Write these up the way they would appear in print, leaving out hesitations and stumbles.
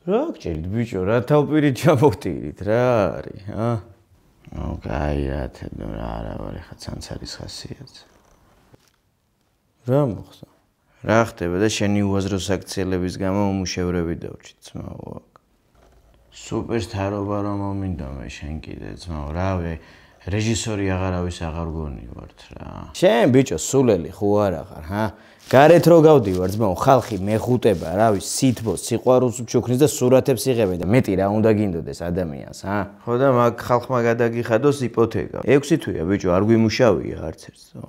რა გჭირით ბიჭო, რა თავპირით ჩამოგტირით რა არის, ჰა? კაი, თედო რა არა ვარ, ხა ცანცარის ხასიათზე. რა მოხდა? რა ხდება და შენი უაზრო საქციელების გამო უმუშევრები დავჭით, ძმაო. სუპერსტარობა რომ მომინდა მე შენ კიდე, ძმაო, რავი, რეჟისორი აღარავის აღარ გონივართ რა. შენ ბიჭო, სულელი ხო არ აღარ, ჰა? გარეთ რო გავდივარ, ძმაო, ხალხი მეხუტება, რავი, სითბოს, სიყვარულს უჩუქნის და სურათებს იღებენ და მეტი რა უნდა გინდოდეს ადამიანს, ჰა? ხო და მაგ ხალხმა გადაგიხადოს იპოთეკა. 6 თვეა ბიჭო, არ გვიმუშავია არც ერთს, ხო?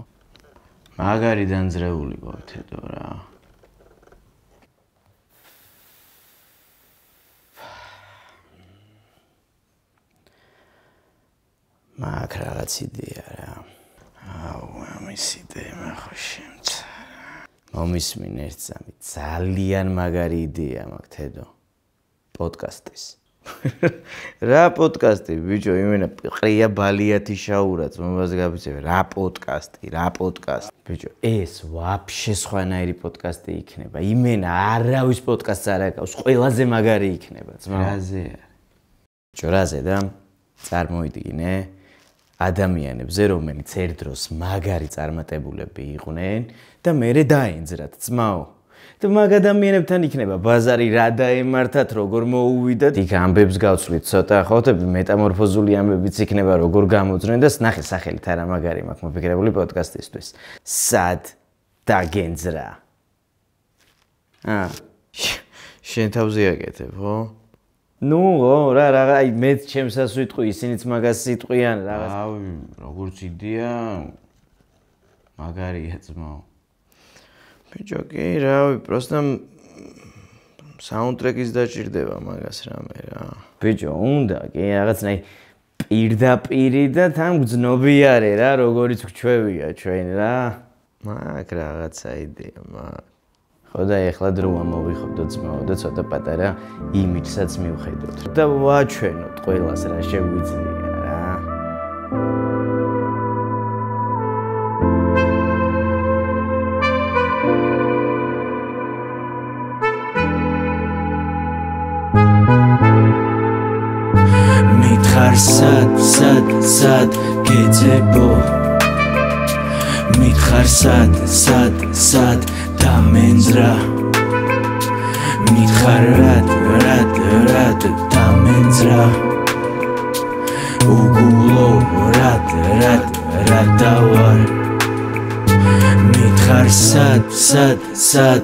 მაგარი დანძრეული გავთედო რა. მაგ რაღაც იდეა რა. აუ, ამის იდეა ხო შემცა. მომისმენ ერთსამი, ძალიან მაგარი იდეა მაქვს თედო. პოდკასტის. რა პოდკასტი, ბიჭო, იმენა ყრია ბალიათი შაურაც მომაზე გაბიცები. რა პოდკასტი. ბიჭო, ეს ვაფშე სხვანაირი პოდკასტი იქნება. იმენა არავის პოდკასტს არ აკავს, ყველაზე მაგარი იქნება, ძმა. რაზე არის? ბიჭო, რაზე და წარმოიდგინე ადამიანებზე, რომელიც ერთდროს მაგარი წარმატებულები იყვნენ და მერე დაენძრათ, ძმაო. და მაგ ადამიანებთან იქნება ბაზარი რა დაემართათ, როგორ მოუვიდათ. იქ ამბებს გავცვლით ცოტა, ხო, მეტამორფოზული ამბებიც იქნება, როგორ გამოძრენ და ნახე სახელით არა მაგარი მაქვს მოფიქრებული პოდკასტისთვის. სად დაგენძრა? შენ თავზე აკეთებ, ხო? ნუ, რა, აი მეც ჩემსაც ვიტყვი, ისინიც მაგას იტყვიან რაღაც. რავი, როგორც იდეა მაგარია ძმაო. ბიჭო, კი, რავი, პროსტა საუნდტრეკის დაჭირდება მაგას რამე რა. ბიჭო, უნდა, კი, რაღაცნაირ პირდაპირი და თან გძნობიარე რა, როგორიც გვჩვევია ჩვენ რა. მაგ რაღაცა იდეა, მაგ. ხო და ეხლა დროა მოვიხოდო ძმაო და ცოტა პატარა იმიჯსაც მივხედოთ. და ვაჩვენოთ ყველას რა შეგვიძლია რა. მითხარ სად გეძებო მითხარ სად დამენძრა მითხარ რად დამენძრა უგულო რად დავარ მითხარ სად